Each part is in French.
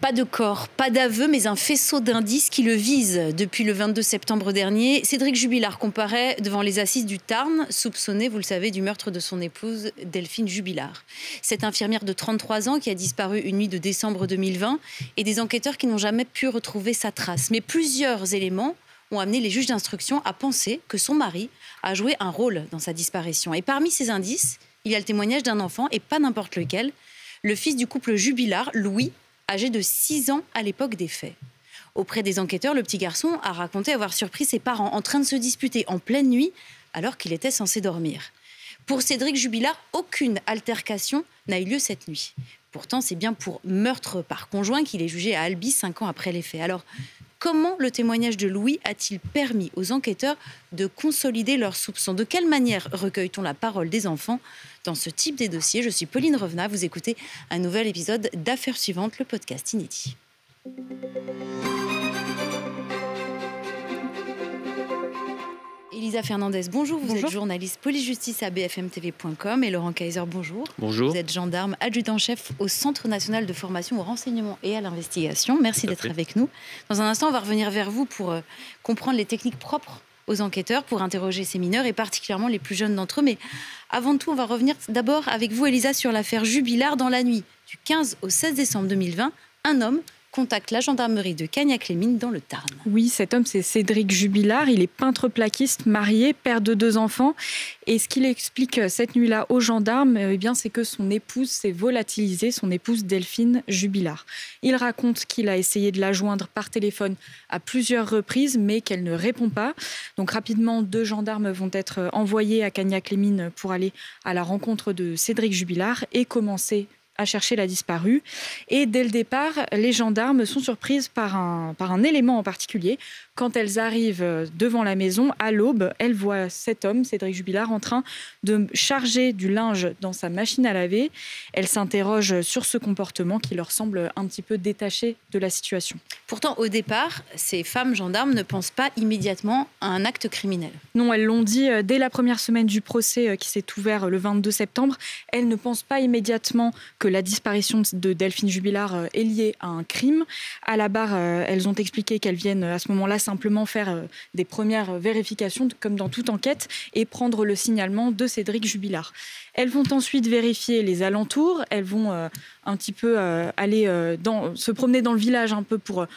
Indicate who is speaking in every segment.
Speaker 1: Pas de corps, pas d'aveu, mais un faisceau d'indices qui le vise. Depuis le 22 septembre dernier, Cédric Jubilard comparaît devant les assises du Tarn, soupçonné, vous le savez, du meurtre de son épouse Delphine Jubilard. Cette infirmière de 33 ans qui a disparu une nuit de décembre 2020 et des enquêteurs qui n'ont jamais pu retrouver sa trace. Mais plusieurs éléments ont amené les juges d'instruction à penser que son mari a joué un rôle dans sa disparition. Et parmi ces indices, il y a le témoignage d'un enfant, et pas n'importe lequel, le fils du couple Jubilard, Louis, âgé de 6 ans à l'époque des faits. Auprès des enquêteurs, le petit garçon a raconté avoir surpris ses parents en train de se disputer en pleine nuit alors qu'il était censé dormir. Pour Cédric Jubilard, aucune altercation n'a eu lieu cette nuit. Pourtant, c'est bien pour meurtre par conjoint qu'il est jugé à Albi 5 ans après les faits. Alors, comment le témoignage de Louis a-t-il permis aux enquêteurs de consolider leurs soupçons? De quelle manière recueille-t-on la parole des enfants dans ce type de dossier? Je suis Pauline Revenat, vous écoutez un nouvel épisode d'Affaires suivantes, le podcast inédit. Elisa Fernandez, bonjour. Vous êtes journaliste police-justice à bfmtv.com et Laurent Kaiser, bonjour.
Speaker 2: Bonjour.
Speaker 1: Vous êtes gendarme adjudant-chef au Centre national de formation au renseignement et à l'investigation. Merci d'être avec nous. Dans un instant, on va revenir vers vous pour comprendre les techniques propres aux enquêteurs pour interroger ces mineurs et particulièrement les plus jeunes d'entre eux. Mais avant tout, on va revenir d'abord avec vous, Elisa, sur l'affaire Jubilard. Dans la nuit du 15 au 16 décembre 2020, un homme contacte la gendarmerie de Cagnac-les-Mines dans le Tarn.
Speaker 3: Oui, cet homme, c'est Cédric Jubilard. Il est peintre plaquiste, marié, père de 2 enfants. Et ce qu'il explique cette nuit-là aux gendarmes, c'est que son épouse s'est volatilisée, son épouse Delphine Jubilard. Il raconte qu'il a essayé de la joindre par téléphone à plusieurs reprises, mais qu'elle ne répond pas. Donc rapidement, 2 gendarmes vont être envoyés à Cagnac-les-Mines pour aller à la rencontre de Cédric Jubilard et commencer à chercher la disparue. Et dès le départ, les gendarmes sont surprises par un élément en particulier. Quand elles arrivent devant la maison, à l'aube, elles voient cet homme, Cédric Jubilard, en train de charger du linge dans sa machine à laver. Elles s'interrogent sur ce comportement qui leur semble un petit peu détaché de la situation.
Speaker 1: Pourtant, au départ, ces femmes gendarmes ne pensent pas immédiatement à un acte criminel.
Speaker 3: Non, elles l'ont dit dès la première semaine du procès qui s'est ouvert le 22 septembre. Elles ne pensent pas immédiatement que la disparition de Delphine Jubilard est liée à un crime. À la barre, elles ont expliqué qu'elles viennent à ce moment-là simplement faire des premières vérifications, comme dans toute enquête, et prendre le signalement de Cédric Jubilard. Elles vont ensuite vérifier les alentours. Elles vont un petit peu aller se promener dans le village un peu pour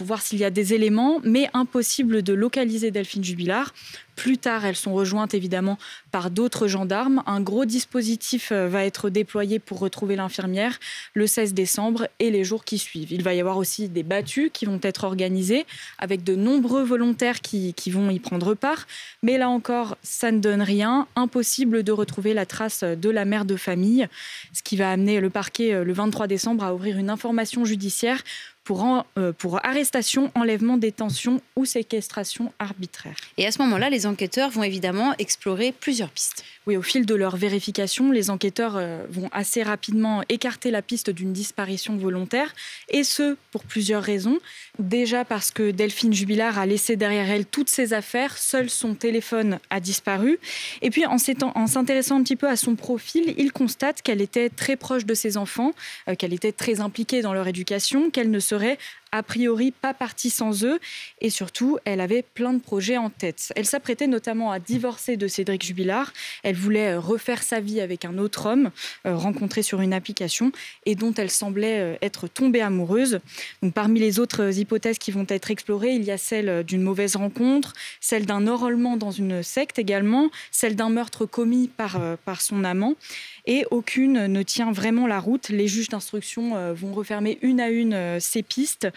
Speaker 3: voir s'il y a des éléments, mais impossible de localiser Delphine Jubilard. Plus tard, elles sont rejointes évidemment par d'autres gendarmes. Un gros dispositif va être déployé pour retrouver l'infirmière le 16 décembre et les jours qui suivent. Il va y avoir aussi des battues qui vont être organisées avec de nombreux volontaires qui vont y prendre part. Mais là encore, ça ne donne rien. Impossible de retrouver la trace de la mère de famille, ce qui va amener le parquet le 23 décembre à ouvrir une information judiciaire pour arrestation, enlèvement, détention ou séquestration arbitraire.
Speaker 1: Et à ce moment-là, les enquêteurs vont évidemment explorer plusieurs pistes.
Speaker 3: Oui, au fil de leur vérification, les enquêteurs vont assez rapidement écarter la piste d'une disparition volontaire, et ce, pour plusieurs raisons. Déjà parce que Delphine Jubilard a laissé derrière elle toutes ses affaires, seul son téléphone a disparu. Et puis, en s'intéressant un petit peu à son profil, il constate qu'elle était très proche de ses enfants, qu'elle était très impliquée dans leur éducation, qu'elle ne serait a priori pas partie sans eux, et surtout, elle avait plein de projets en tête. Elle s'apprêtait notamment à divorcer de Cédric Jubilard. Elle voulait refaire sa vie avec un autre homme rencontré sur une application et dont elle semblait être tombée amoureuse. Donc, parmi les autres hypothèses qui vont être explorées, il y a celle d'une mauvaise rencontre, celle d'un enrôlement dans une secte également, celle d'un meurtre commis par son amant. Et aucune ne tient vraiment la route. Les juges d'instruction vont refermer une à une ces pistes.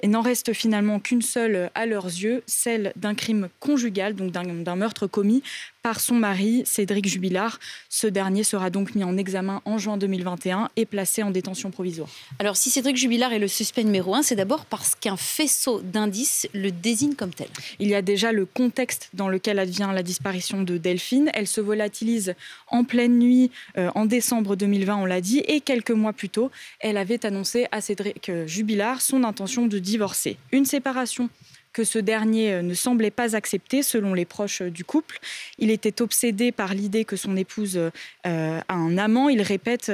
Speaker 3: Et n'en reste finalement qu'une seule à leurs yeux, celle d'un crime conjugal, donc d'un meurtre commis par son mari, Cédric Jubilard. Ce dernier sera donc mis en examen en juin 2021 et placé en détention provisoire.
Speaker 1: Alors, si Cédric Jubilard est le suspect numéro 1, c'est d'abord parce qu'un faisceau d'indices le désigne comme tel.
Speaker 3: Il y a déjà le contexte dans lequel advient la disparition de Delphine. Elle se volatilise en pleine nuit en décembre 2020, on l'a dit, et quelques mois plus tôt, elle avait annoncé à Cédric Jubilard son intention de divorcer. Une séparation que ce dernier ne semblait pas accepter selon les proches du couple. Il était obsédé par l'idée que son épouse a un amant. Il répète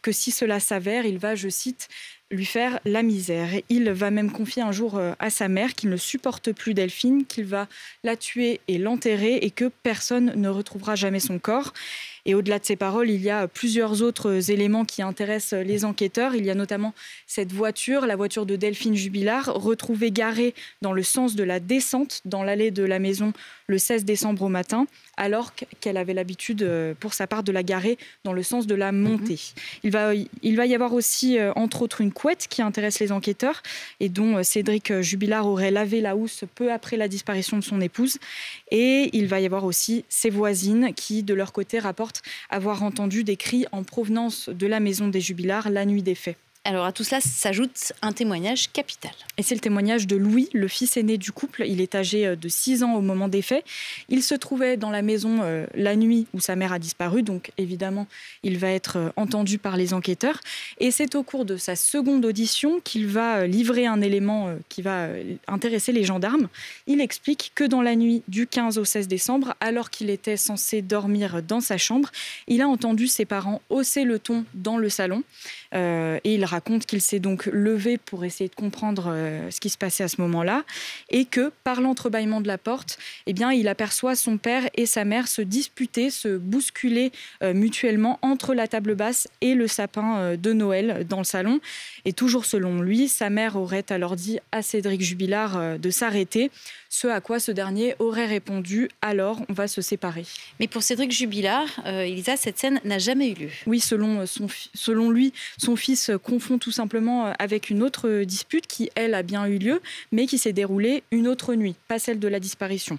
Speaker 3: que si cela s'avère, il va, je cite, lui faire la misère. Il va même confier un jour à sa mère qu'il ne supporte plus Delphine, qu'il va la tuer et l'enterrer et que personne ne retrouvera jamais son corps. Et au-delà de ces paroles, il y a plusieurs autres éléments qui intéressent les enquêteurs. Il y a notamment cette voiture, la voiture de Delphine Jubilard, retrouvée garée dans le sens de la descente dans l'allée de la maison le 16 décembre au matin, alors qu'elle avait l'habitude, pour sa part, de la garer dans le sens de la montée. Il va y avoir aussi, entre autres, une couette qui intéresse les enquêteurs et dont Cédric Jubilard aurait lavé la housse peu après la disparition de son épouse. Et il va y avoir aussi ses voisines qui, de leur côté, rapportent avoir entendu des cris en provenance de la maison des Jubilard la nuit des faits.
Speaker 1: Alors à tout cela s'ajoute un témoignage capital.
Speaker 3: Et c'est le témoignage de Louis, le fils aîné du couple. Il est âgé de 6 ans au moment des faits. Il se trouvait dans la maison la nuit où sa mère a disparu. Donc évidemment, il va être entendu par les enquêteurs. Et c'est au cours de sa seconde audition qu'il va livrer un élément qui va intéresser les gendarmes. Il explique que dans la nuit du 15 au 16 décembre, alors qu'il était censé dormir dans sa chambre, il a entendu ses parents hausser le ton dans le salon. Et il raconte qu'il s'est donc levé pour essayer de comprendre ce qui se passait à ce moment-là et que, par l'entrebâillement de la porte, eh bien, il aperçoit son père et sa mère se disputer, se bousculer mutuellement entre la table basse et le sapin de Noël dans le salon. Et toujours selon lui, sa mère aurait alors dit à Cédric Jubilard de s'arrêter, ce à quoi ce dernier aurait répondu « alors on va se séparer ».
Speaker 1: Mais pour Cédric Jubilard, Elisa, cette scène n'a jamais eu lieu.
Speaker 3: Oui, selon lui, son fils confond tout simplement avec une autre dispute qui, elle, a bien eu lieu, mais qui s'est déroulée une autre nuit, pas celle de la disparition.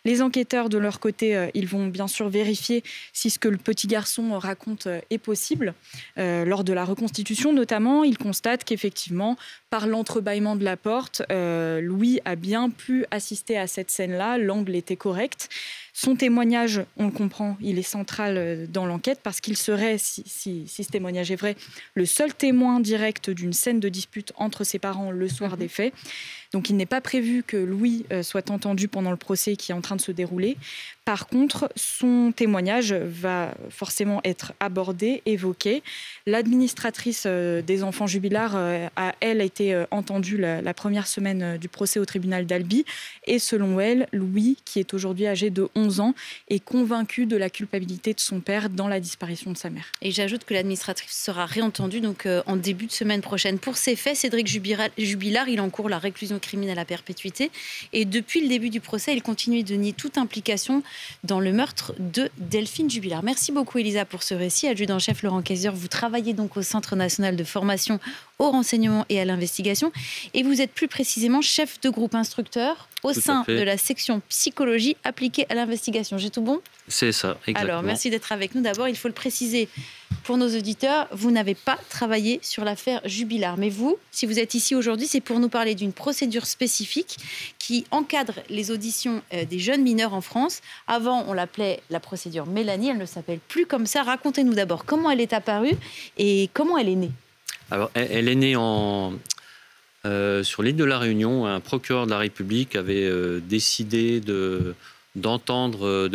Speaker 3: Les enquêteurs, de leur côté, ils vont bien sûr vérifier si ce que le petit garçon raconte est possible. Lors de la reconstitution, notamment, ils constatent qu'effectivement, par l'entrebâillement de la porte, Louis a bien pu assister à cette scène-là, l'angle était correct. Son témoignage, on le comprend, il est central dans l'enquête parce qu'il serait, si ce témoignage est vrai, le seul témoin direct d'une scène de dispute entre ses parents le soir des faits. Donc il n'est pas prévu que Louis soit entendu pendant le procès qui est en train de se dérouler. Par contre, son témoignage va forcément être abordé, évoqué. L'administratrice des enfants Jubilard a, elle, été entendue la première semaine du procès au tribunal d'Albi. Et selon elle, Louis, qui est aujourd'hui âgé de 11 ans, est convaincu de la culpabilité de son père dans la disparition de sa mère.
Speaker 1: Et j'ajoute que l'administratrice sera réentendue donc, en début de semaine prochaine. Pour ces faits, Cédric Jubilard, il encourt la réclusion criminelle à perpétuité. Et depuis le début du procès, il continue de nier toute implication dans le meurtre de Delphine Jubilard. Merci beaucoup Elisa pour ce récit. Adjudant-chef Laurent Kayser, vous travaillez donc au Centre national de formation au renseignement et à l'investigation et vous êtes plus précisément chef de groupe instructeur au sein de la section psychologie appliquée à l'investigation. J'ai tout bon ?
Speaker 2: C'est ça, exactement.
Speaker 1: Alors, merci d'être avec nous. D'abord, il faut le préciser pour nos auditeurs, vous n'avez pas travaillé sur l'affaire Jubilard. Mais vous, si vous êtes ici aujourd'hui, c'est pour nous parler d'une procédure spécifique qui encadre les auditions des jeunes mineurs en France. Avant, on l'appelait la procédure Mélanie, elle ne s'appelle plus comme ça. Racontez-nous d'abord comment elle est apparue et comment elle est née.
Speaker 2: Alors, elle est née sur l'île de la Réunion. Un procureur de la République avait décidé de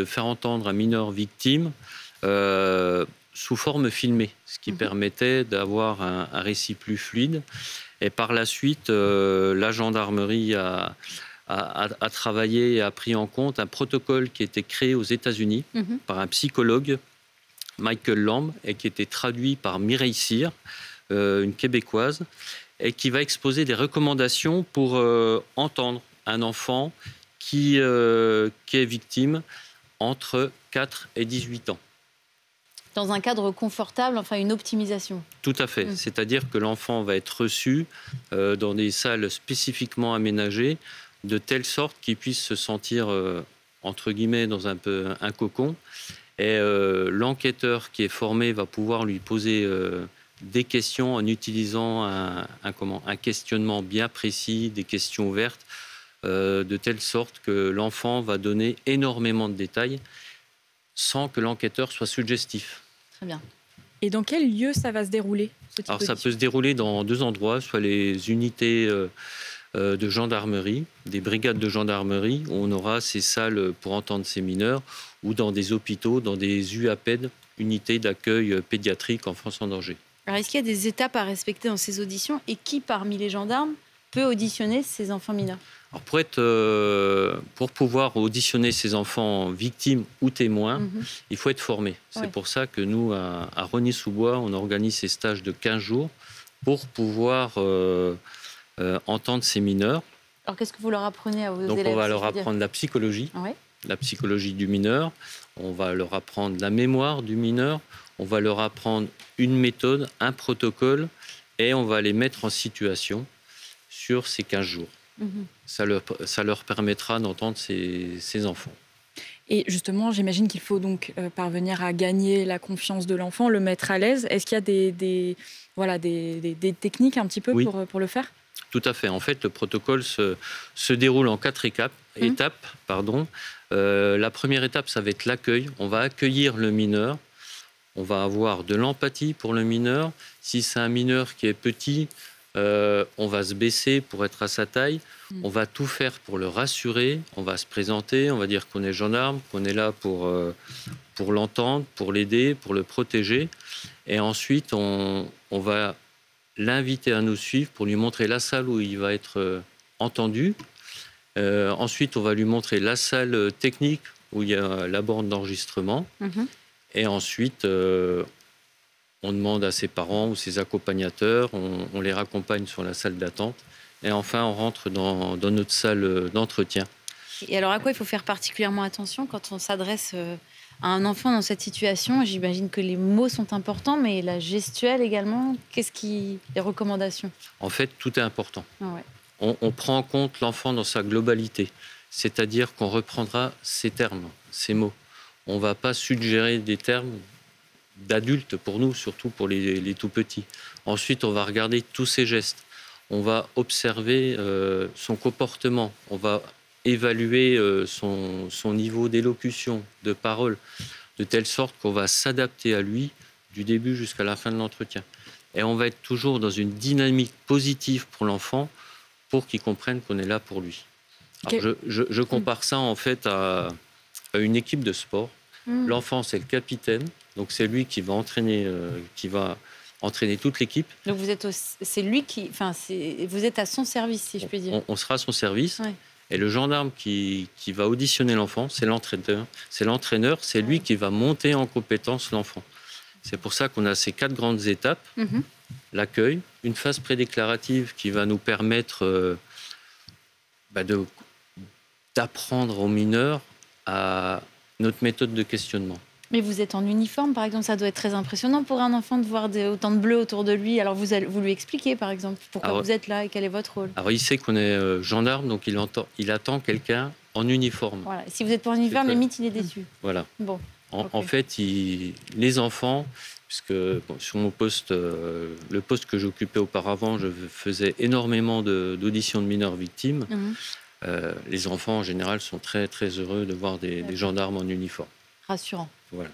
Speaker 2: faire entendre un mineur victime sous forme filmée, ce qui permettait d'avoir un récit plus fluide. Et par la suite, la gendarmerie a travaillé et a pris en compte un protocole qui a été créé aux États-Unis par un psychologue, Michael Lamb, et qui a été traduit par Mireille Cyr, une Québécoise, et qui va exposer des recommandations pour entendre un enfant qui est victime entre 4 et 18 ans.
Speaker 1: Dans un cadre confortable, enfin une optimisation.
Speaker 2: Tout à fait. C'est-à-dire que l'enfant va être reçu dans des salles spécifiquement aménagées, de telle sorte qu'il puisse se sentir, entre guillemets, dans un cocon. Et l'enquêteur qui est formé va pouvoir lui poser des questions en utilisant un questionnement bien précis, des questions ouvertes, de telle sorte que l'enfant va donner énormément de détails sans que l'enquêteur soit suggestif.
Speaker 1: Très bien.
Speaker 3: Et dans quel lieu ça va se dérouler, ce type
Speaker 2: Alors ça peut se dérouler dans 2 endroits, soit les unités de gendarmerie, des brigades de gendarmerie, où on aura ces salles pour entendre ces mineurs, ou dans des hôpitaux, dans des UAPED, unités d'accueil pédiatrique enfants en danger.
Speaker 1: Alors, est-ce qu'il y a des étapes à respecter dans ces auditions et qui, parmi les gendarmes, peut auditionner ces enfants mineurs?
Speaker 2: Alors pour pouvoir auditionner ces enfants victimes ou témoins, il faut être formé. C'est pour ça que nous, à Rosny-sous-Bois, on organise ces stages de 15 jours pour pouvoir entendre ces mineurs.
Speaker 1: Alors, qu'est-ce que vous leur apprenez à vos élèves?
Speaker 2: Donc, on va leur apprendre la psychologie, la psychologie du mineur. On va leur apprendre la mémoire du mineur. On va leur apprendre une méthode, un protocole, et on va les mettre en situation sur ces 15 jours. Ça leur permettra d'entendre ces enfants.
Speaker 3: Et justement, j'imagine qu'il faut donc parvenir à gagner la confiance de l'enfant, le mettre à l'aise. Est-ce qu'il y a des techniques un petit peu pour le faire?
Speaker 2: Tout à fait. En fait, le protocole se déroule en 4 étapes. La première étape, ça va être l'accueil. On va accueillir le mineur. On va avoir de l'empathie pour le mineur. Si c'est un mineur qui est petit, on va se baisser pour être à sa taille. On va tout faire pour le rassurer. On va se présenter. On va dire qu'on est gendarme, qu'on est là pour l'entendre, pour l'aider, pour le protéger. Et ensuite, on va l'inviter à nous suivre pour lui montrer la salle où il va être entendu. Ensuite, on va lui montrer la salle technique où il y a la borne d'enregistrement. Et ensuite, on demande à ses parents ou ses accompagnateurs, on les raccompagne sur la salle d'attente. Et enfin, on rentre dans notre salle d'entretien.
Speaker 1: Et alors, à quoi il faut faire particulièrement attention quand on s'adresse à un enfant dans cette situation? J'imagine que les mots sont importants, mais la gestuelle également. Les recommandations?
Speaker 2: En fait, tout est important. On prend en compte l'enfant dans sa globalité. C'est-à-dire qu'on reprendra ses termes, ses mots. On ne va pas suggérer des termes d'adultes pour nous, surtout pour les tout petits. Ensuite, on va regarder tous ses gestes. On va observer son comportement. On va évaluer son niveau d'élocution, de parole, de telle sorte qu'on va s'adapter à lui du début jusqu'à la fin de l'entretien. Et on va être toujours dans une dynamique positive pour l'enfant pour qu'il comprenne qu'on est là pour lui. Alors, je compare ça en fait à une équipe de sport. L'enfant, c'est le capitaine, donc c'est lui qui va entraîner toute l'équipe. Donc
Speaker 1: vous êtes vous êtes à son service, si je puis dire.
Speaker 2: On sera à son service. Et le gendarme qui va auditionner l'enfant, c'est l'entraîneur. C'est lui qui va monter en compétence l'enfant. C'est pour ça qu'on a ces 4 grandes étapes. L'accueil, une phase prédéclarative qui va nous permettre d'apprendre aux mineurs à notre méthode de questionnement.
Speaker 1: Mais vous êtes en uniforme, par exemple, ça doit être très impressionnant pour un enfant de voir autant de bleu autour de lui. Alors vous lui expliquez, par exemple, pourquoi vous êtes là et quel est votre rôle?
Speaker 2: Alors il sait qu'on est gendarme, donc il attend quelqu'un en uniforme.
Speaker 1: Voilà. Si vous êtes pas en uniforme, limite, il est déçu.
Speaker 2: Voilà.
Speaker 1: Bon.
Speaker 2: En fait, les enfants, puisque sur mon poste, le poste que j'occupais auparavant, je faisais énormément d'auditions de mineurs victimes. Les enfants, en général, sont très, très heureux de voir des gendarmes en uniforme.
Speaker 1: Rassurant.
Speaker 2: Voilà.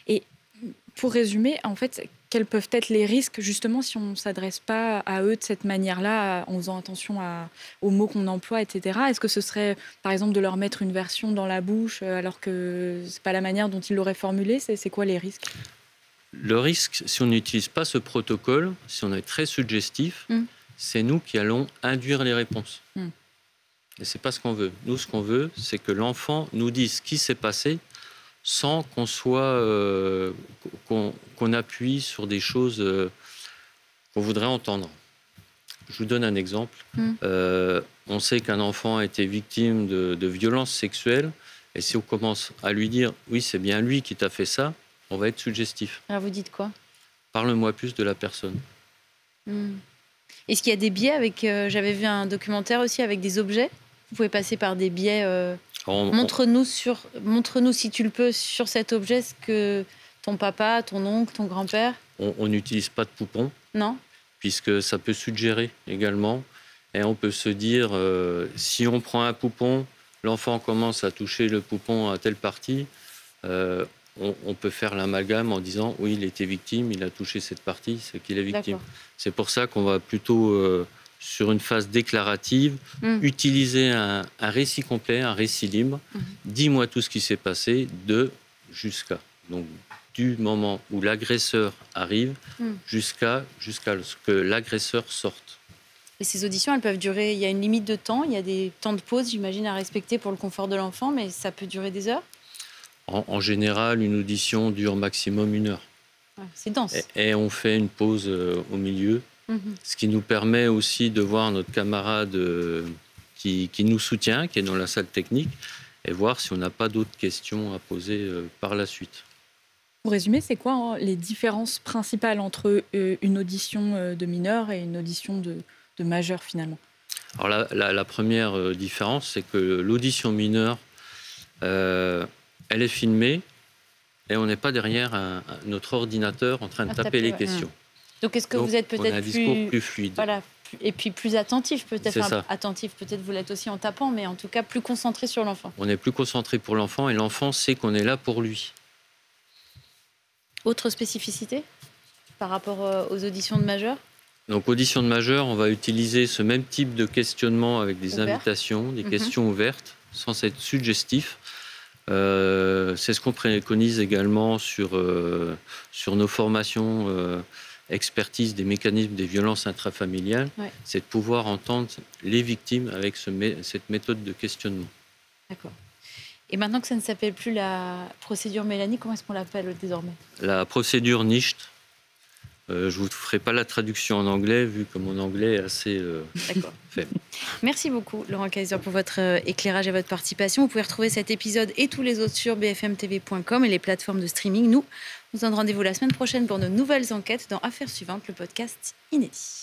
Speaker 3: Et pour résumer, en fait, quels peuvent être les risques, justement, si on ne s'adresse pas à eux de cette manière-là, en faisant attention aux mots qu'on emploie, etc. Est-ce que ce serait, par exemple, de leur mettre une version dans la bouche alors que ce n'est pas la manière dont ils l'auraient formulé? C'est quoi les risques?
Speaker 2: Le risque, si on n'utilise pas ce protocole, si on est très suggestif, c'est nous qui allons induire les réponses. Et ce n'est pas ce qu'on veut. Nous, ce qu'on veut, c'est que l'enfant nous dise ce qui s'est passé sans qu'on qu'on appuie sur des choses qu'on voudrait entendre. Je vous donne un exemple. On sait qu'un enfant a été victime de violences sexuelles, et si on commence à lui dire « oui, c'est bien lui qui t'a fait ça », on va être suggestif.
Speaker 1: Alors vous dites quoi? Parle-moi
Speaker 2: plus de la personne.
Speaker 1: Est-ce qu'il y a des biais avec... j'avais vu un documentaire aussi avec des objets. Vous pouvez passer par des biais... Montre-nous, si tu le peux, sur cet objet, ce que ton papa, ton oncle, ton grand-père...
Speaker 2: On n'utilise pas de poupons.
Speaker 1: Non.
Speaker 2: Puisque ça peut suggérer également. Et on peut se dire, si on prend un poupon, l'enfant commence à toucher le poupon à telle partie, on peut faire l'amalgame en disant, oui, il était victime, il a touché cette partie, c'est qu'il est victime. C'est pour ça qu'on va plutôt... sur une phase déclarative, utiliser un récit complet, un récit libre. Dis-moi tout ce qui s'est passé, de jusqu'à. Donc, du moment où l'agresseur arrive jusqu'à ce que l'agresseur sorte.
Speaker 1: Et ces auditions, elles peuvent durer, il y a une limite de temps, il y a des temps de pause, j'imagine, à respecter pour le confort de l'enfant, mais ça peut durer des heures?
Speaker 2: En général, une audition dure maximum 1 heure.
Speaker 1: Ouais, c'est dense.
Speaker 2: Et on fait une pause au milieu, ce qui nous permet aussi de voir notre camarade qui nous soutient, qui est dans la salle technique, et voir si on n'a pas d'autres questions à poser par la suite.
Speaker 3: Pour résumer, c'est quoi les différences principales entre une audition de mineur et une audition de majeur finalement?
Speaker 2: Alors la première différence, c'est que l'audition mineure, elle est filmée et on n'est pas derrière notre ordinateur en train de taper les questions.
Speaker 1: Donc est-ce que vous êtes peut-être
Speaker 2: un discours plus fluide?
Speaker 1: Voilà, et puis plus attentif peut-être.
Speaker 2: C'est ça.
Speaker 1: Attentif, peut-être vous l'êtes aussi en tapant, mais en tout cas plus concentré sur l'enfant.
Speaker 2: On est plus concentré pour l'enfant et l'enfant sait qu'on est là pour lui.
Speaker 1: Autre spécificité par rapport aux auditions de majeurs?
Speaker 2: Donc, audition de majeur, on va utiliser ce même type de questionnement avec des invitations, des questions ouvertes, sans être suggestif. C'est ce qu'on préconise également sur nos formations expertise des mécanismes des violences intrafamiliales. Ouais. C'est de pouvoir entendre les victimes avec cette méthode de questionnement.
Speaker 1: D'accord. Et maintenant que ça ne s'appelle plus la procédure Mélanie, comment est-ce qu'on l'appelle désormais? La
Speaker 2: procédure NICHT. Je ne vous ferai pas la traduction en anglais, vu que mon anglais est assez faible.
Speaker 1: Merci beaucoup, Laurent Kayser, pour votre éclairage et votre participation. Vous pouvez retrouver cet épisode et tous les autres sur bfmtv.com et les plateformes de streaming. Nous, on vous donne rendez-vous la semaine prochaine pour de nouvelles enquêtes dans Affaires suivantes, le podcast inédit.